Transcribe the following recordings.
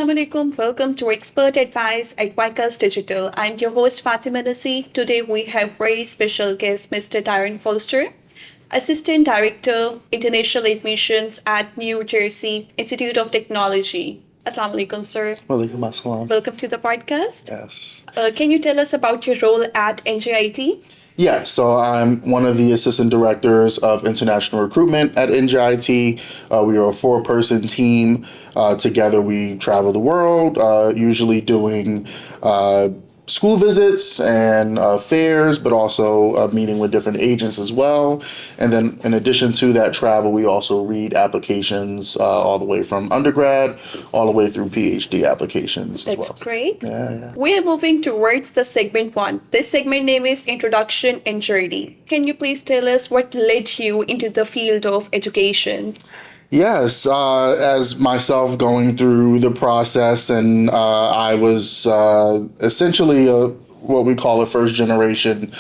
Assalamu alaikum. Welcome to Expert Advice at YCast Digital. I'm your host Fatima Nasi. Today we have very special guest Mr. Tyrone Foster, Assistant Director, International Admissions at New Jersey Institute of Technology. Assalamu alaikum, sir. Walaikum assalam. Welcome to the podcast. Yes. Can you tell us about your role at NJIT? Yeah, so I'm one of the assistant directors of international recruitment at NJIT. We are a four-person team. Together we travel the world, usually doing school visits and fairs, but also meeting with different agents as well. And then in addition to that travel, we also read applications all the way from undergrad all the way through PhD applications as That's well. great. Yeah. We are moving towards the segment one. This segment name is Introduction and Journey. Can you please tell us what led you into the field of education? Yes, as myself going through the process, and I was essentially what we call a first generation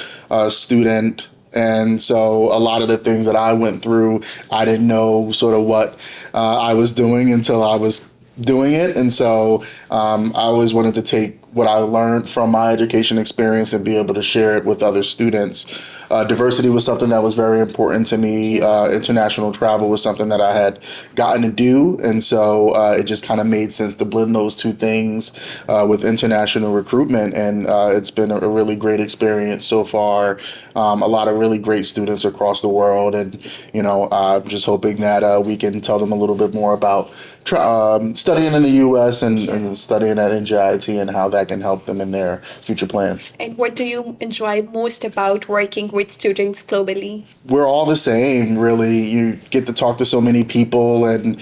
student. And so a lot of the things that I went through, I didn't know sort of what I was doing until I was doing it. And so I always wanted to take what I learned from my education experience and be able to share it with other students. Diversity was something that was very important to me. International travel was something that I had gotten to do. And so it just kind of made sense to blend those two things with international recruitment. And it's been a really great experience so far. A lot of really great students across the world. And, I'm just hoping that we can tell them a little bit more about studying in the U.S. and studying at NJIT and how that can help them in their future plans. And what do you enjoy most about working with students globally? We're all the same, really. You get to talk to so many people, and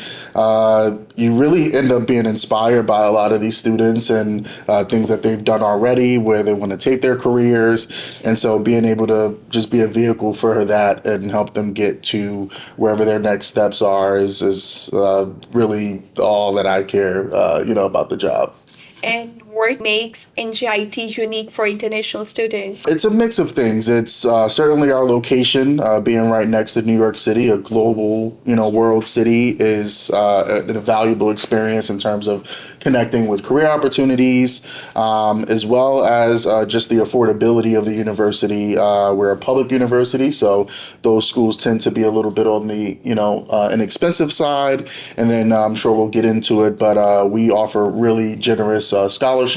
you really end up being inspired by a lot of these students and things that they've done already, where they want to take their careers. And so being able to just be a vehicle for that and help them get to wherever their next steps are is really all that I care, about the job. And what makes NJIT unique for international students? It's a mix of things. It's certainly our location, being right next to New York City, a global, world city, is a valuable experience in terms of connecting with career opportunities, as well as just the affordability of the university. We're a public university, so those schools tend to be a little bit on the, inexpensive side. And then I'm sure we'll get into it, but we offer really generous scholarships.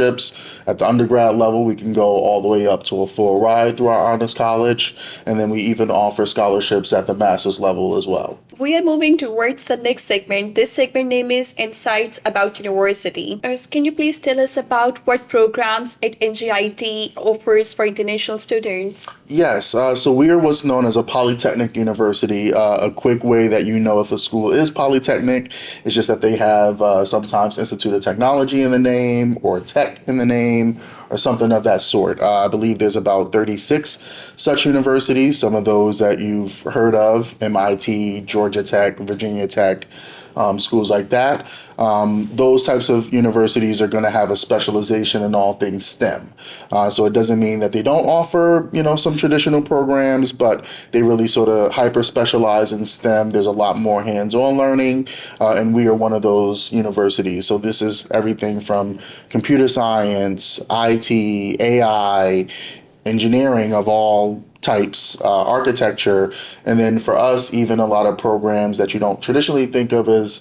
At the undergrad level, we can go all the way up to a full ride through our honors college. And then we even offer scholarships at the master's level as well. We are moving towards the next segment. This segment name is Insights About University. Can you please tell us about what programs at NJIT offers for international students? Yes, so we are what's known as a polytechnic university. A quick way that you know if a school is polytechnic is just that they have sometimes Institute of Technology in the name or tech in the name or something of that sort. I believe there's about 36 such universities, some of those that you've heard of, MIT, Georgia Tech, Virginia Tech, schools like that. Those types of universities are going to have a specialization in all things STEM. So it doesn't mean that they don't offer, some traditional programs, but they really sort of hyper specialize in STEM. There's a lot more hands-on learning, and we are one of those universities. So this is everything from computer science, IT, AI, engineering of all types, architecture, and then for us, even a lot of programs that you don't traditionally think of as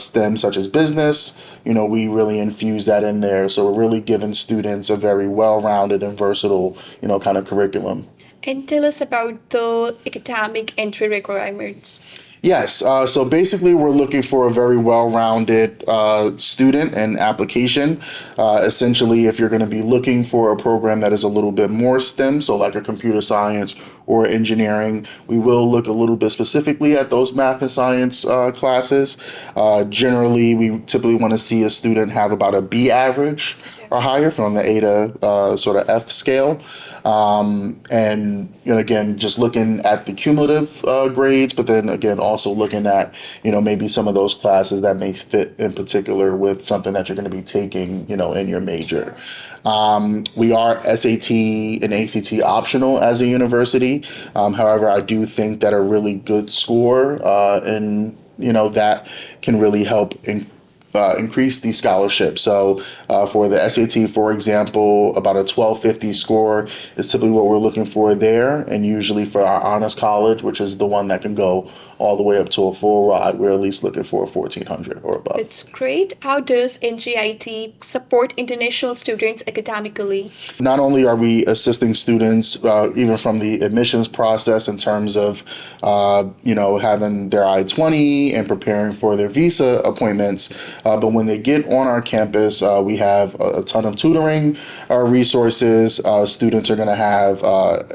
STEM, such as business, we really infuse that in there. So we're really giving students a very well-rounded and versatile, kind of curriculum. And tell us about the academic entry requirements. Yes, so basically we're looking for a very well-rounded student and application. Essentially, if you're going to be looking for a program that is a little bit more STEM, so like a computer science or engineering, we will look a little bit specifically at those math and science classes. Generally, we typically want to see a student have about a B average or higher from the A to sort of F scale. And again, just looking at the cumulative grades, but then again, also looking at, maybe some of those classes that may fit in particular with something that you're going to be taking, in your major. We are SAT and ACT optional as a university. However, I do think that a really good score in, that can really help increase the scholarship. So for the SAT, for example, about a 1250 score is typically what we're looking for there. And usually for our honors college, which is the one that can go all the way up to a full ride, we're at least looking for a 1400 or above. That's great. How does NJIT support international students academically? Not only are we assisting students, even from the admissions process in terms of, having their I-20 and preparing for their visa appointments, but when they get on our campus, we have a ton of tutoring resources. Students are going to have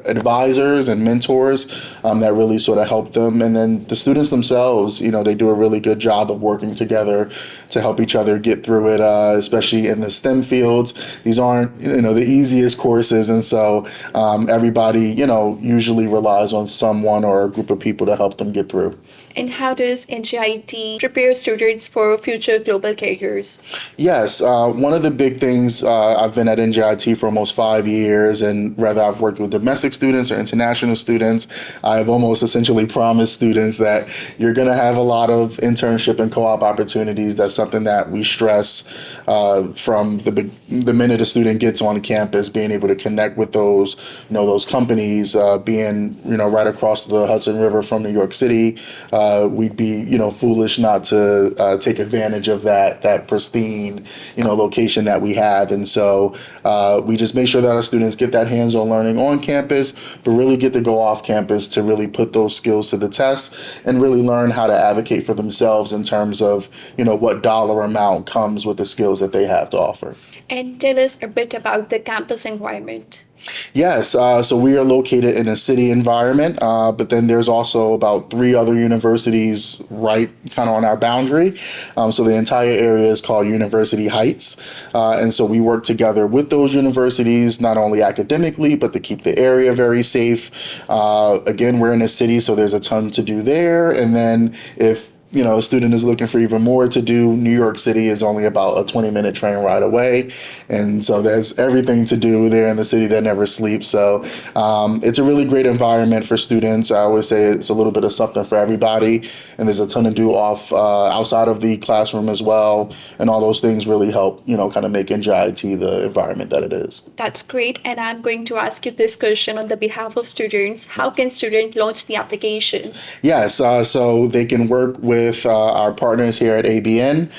advisors and mentors that really sort of help them. And then the students themselves, they do a really good job of working together to help each other get through it, especially in the STEM fields. These aren't, the easiest courses. And so everybody, usually relies on someone or a group of people to help them get through. And how does NJIT prepare students for future global careers? Yes, one of the big things, I've been at NJIT for almost 5 years, and whether I've worked with domestic students or international students, I've almost essentially promised students that you're going to have a lot of internship and co-op opportunities. That's something that we stress from the minute a student gets on campus, being able to connect with those companies, being, right across the Hudson River from New York City. We'd be, foolish not to take advantage of that pristine, location that we have. And so we just make sure that our students get that hands-on learning on campus, but really get to go off campus to really put those skills to the test and really learn how to advocate for themselves in terms of, what dollar amount comes with the skills that they have to offer. And tell us a bit about the campus environment. Yes, so we are located in a city environment, but then there's also about 3 other universities right kind of on our boundary. So the entire area is called University Heights. And so we work together with those universities, not only academically, but to keep the area very safe. Again, we're in a city, so there's a ton to do there. And then if a student is looking for even more to do, New York City is only about a 20-minute train ride away. And so there's everything to do there in the city that never sleeps. So it's a really great environment for students. I always say it's a little bit of something for everybody. And there's a ton to do outside of the classroom as well. And all those things really help, kind of make NJIT the environment that it is. That's great. And I'm going to ask you this question on the behalf of students. How can students launch the application? Yes, so they can work with our partners here at ABN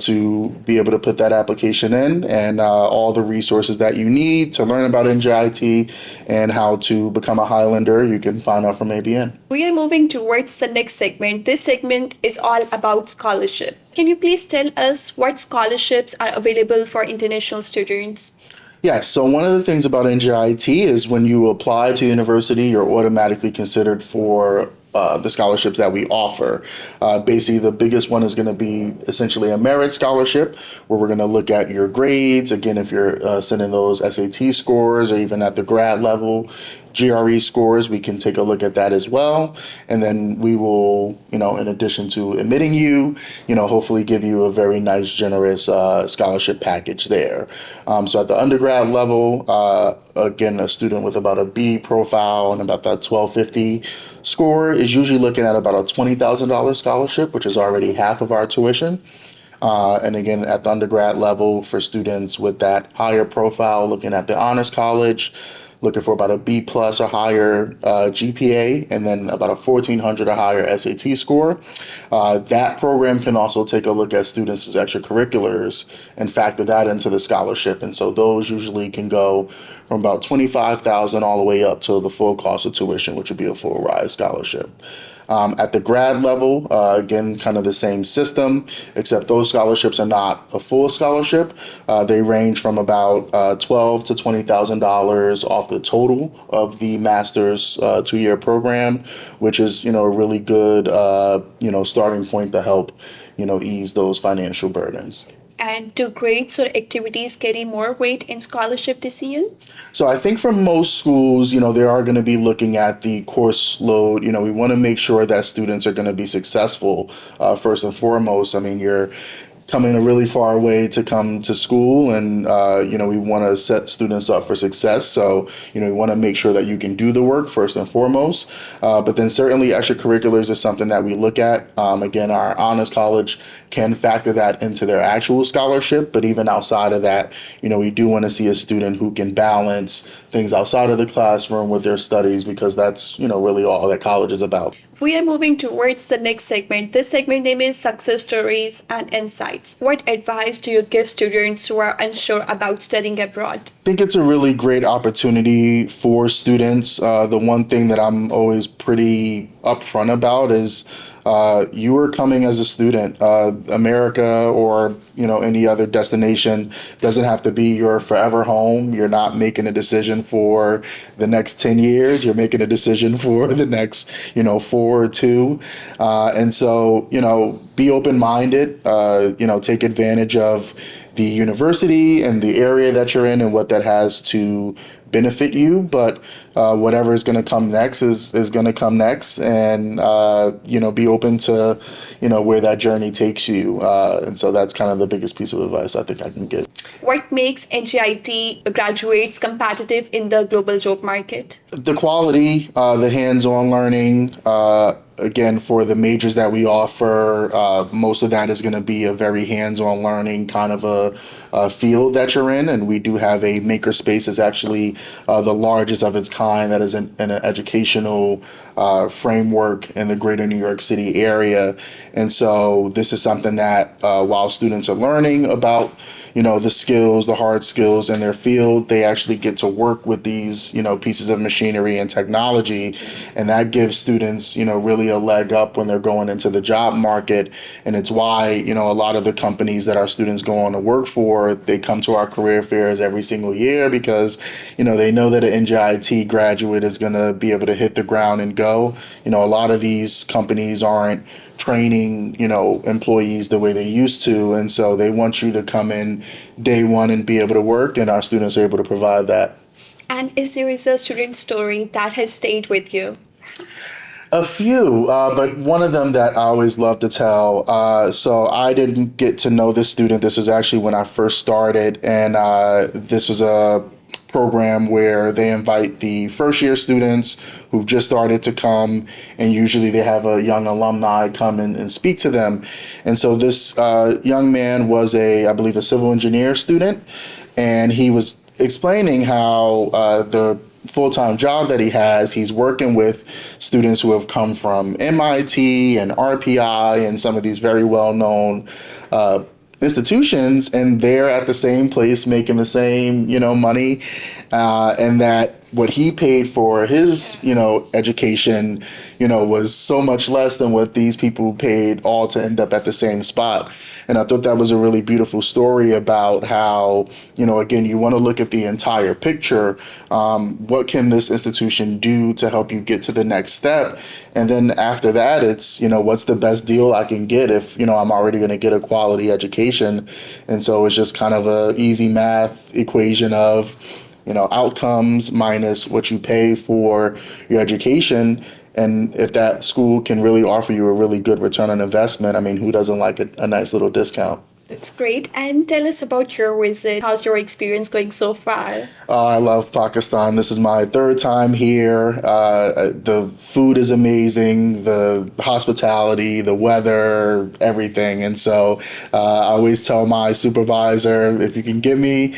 to be able to put that application in, and all the resources that you need to learn about NJIT and how to become a Highlander, you can find out from ABN. We are moving towards the next segment. This segment is all about scholarship. Can you please tell us what scholarships are available for international students? Yes, so one of the things about NJIT is when you apply to university, you're automatically considered for the scholarships that we offer. Basically, the biggest one is going to be essentially a merit scholarship, where we're going to look at your grades. Again, if you're sending those SAT scores or even at the grad level, GRE scores, we can take a look at that as well. And then we will, in addition to admitting you, hopefully give you a very nice, generous scholarship package there. So at the undergrad level, again, a student with about a B profile and about that 1250 score is usually looking at about a $20,000 scholarship, which is already half of our tuition. And again, at the undergrad level, for students with that higher profile, looking at the honors college, looking for about a B plus or higher GPA, and then about a 1400 or higher SAT score. That program can also take a look at students' extracurriculars and factor that into the scholarship. And so those usually can go from about $25,000 all the way up to the full cost of tuition, which would be a full ride scholarship. At the grad level, again, kind of the same system, except those scholarships are not a full scholarship. They range from about $12,000 to $20,000 off the total of the master's 2-year program, which is, a really good, starting point to help, ease those financial burdens. And do grades or activities carry more weight in scholarship decision? So I think for most schools, they are going to be looking at the course load. We want to make sure that students are going to be successful first and foremost. I mean, you're coming a really far way to come to school, and we want to set students up for success. So we want to make sure that you can do the work first and foremost, but then certainly extracurriculars is something that we look at. Again, our honors college can factor that into their actual scholarship, but even outside of that, we do want to see a student who can balance things outside of the classroom with their studies, because that's really all that college is about. We are moving towards the next segment. This segment name is Success Stories and Insights. What advice do you give students who are unsure about studying abroad? I think it's a really great opportunity for students. The one thing that I'm always pretty upfront about is you are coming as a student. America or any other destination doesn't have to be your forever home. You're not making a decision for the next 10 years. You're making a decision for the next 4 or 2, and so be open-minded. Take advantage of the university and the area that you're in and what that has to benefit you, but whatever is going to come next is going to come next, and be open to where that journey takes you, and so that's kind of the biggest piece of advice I think I can give. What makes NJIT graduates competitive in the global job market? The quality, the hands-on learning. Again, for the majors that we offer, most of that is going to be a very hands-on learning kind of a field that you're in. And we do have a makerspace. It's actually the largest of its kind that is in an educational framework in the greater New York City area. And so this is something that while students are learning about the skills, the hard skills in their field, they actually get to work with these, pieces of machinery and technology. And that gives students, really a leg up when they're going into the job market. And it's why, a lot of the companies that our students go on to work for, they come to our career fairs every single year because, they know that an NJIT graduate is going to be able to hit the ground and go. A lot of these companies aren't training, employees the way they used to. And so they want you to come in day one and be able to work, and our students are able to provide that. And is there a student story that has stayed with you? A few, but one of them that I always love to tell. So I didn't get to know this student. This was actually when I first started, and this was a program where they invite the first year students who've just started to come, and usually they have a young alumni come in and speak to them. And so this young man was I believe a civil engineer student, and he was explaining how the full-time job that he has, he's working with students who have come from MIT and RPI and some of these very well-known institutions, and they're at the same place making the same money, and that what he paid for his education was so much less than what these people paid, all to end up at the same spot. And I thought that was a really beautiful story about how again, you want to look at the entire picture. What can this institution do to help you get to the next step? And then after that, it's what's the best deal I can get if I'm already going to get a quality education. And so it's just kind of a easy math equation of outcomes minus what you pay for your education. And if that school can really offer you a really good return on investment, I mean, who doesn't like a nice little discount? That's great. And tell us about your visit. How's your experience going so far? I love Pakistan. This is my 3rd time here. The food is amazing, the hospitality, the weather, everything. And so I always tell my supervisor, if you can get me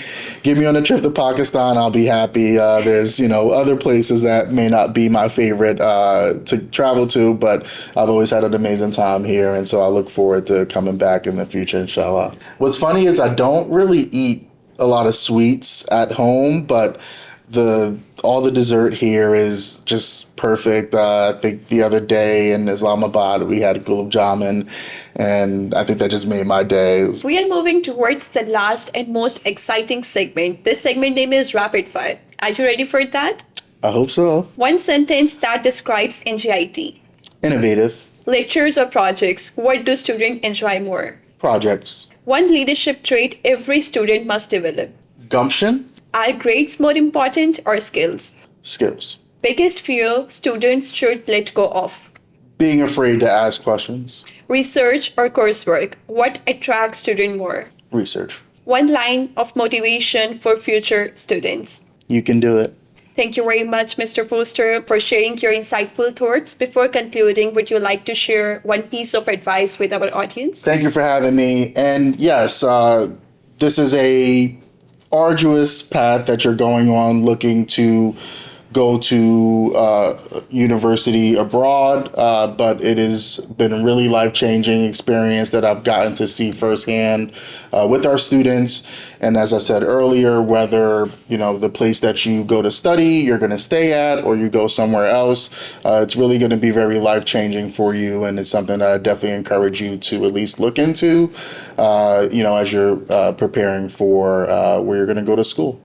on a trip to Pakistan, I'll be happy. There's other places that may not be my favorite to travel to, but I've always had an amazing time here. And so I look forward to coming back in the future, inshallah. What's funny is I don't really eat a lot of sweets at home, but all the dessert here is just perfect. I think the other day in Islamabad we had gulab jamun, and I think that just made my day. We are moving towards the last and most exciting segment. This segment name is Rapid Fire. Are you ready for that? I hope so. One sentence that describes NJIT. Innovative. Lectures or projects, what do students enjoy more? Projects. One leadership trait every student must develop. Gumption. Are grades more important or skills? Skills. Biggest fear students should let go of. Being afraid to ask questions. Research or coursework? What attracts students more? Research. One line of motivation for future students. You can do it. Thank you very much, Mr. Foster, for sharing your insightful thoughts. Before concluding, would you like to share one piece of advice with our audience? Thank you for having me. And yes, this is a arduous path that you're going on, looking to go to university abroad, but it has been a really life-changing experience that I've gotten to see firsthand with our students. And as I said earlier, whether the place that you go to study, you're going to stay at, or you go somewhere else, it's really going to be very life-changing for you, and it's something that I definitely encourage you to at least look into, as you're preparing for where you're going to go to school.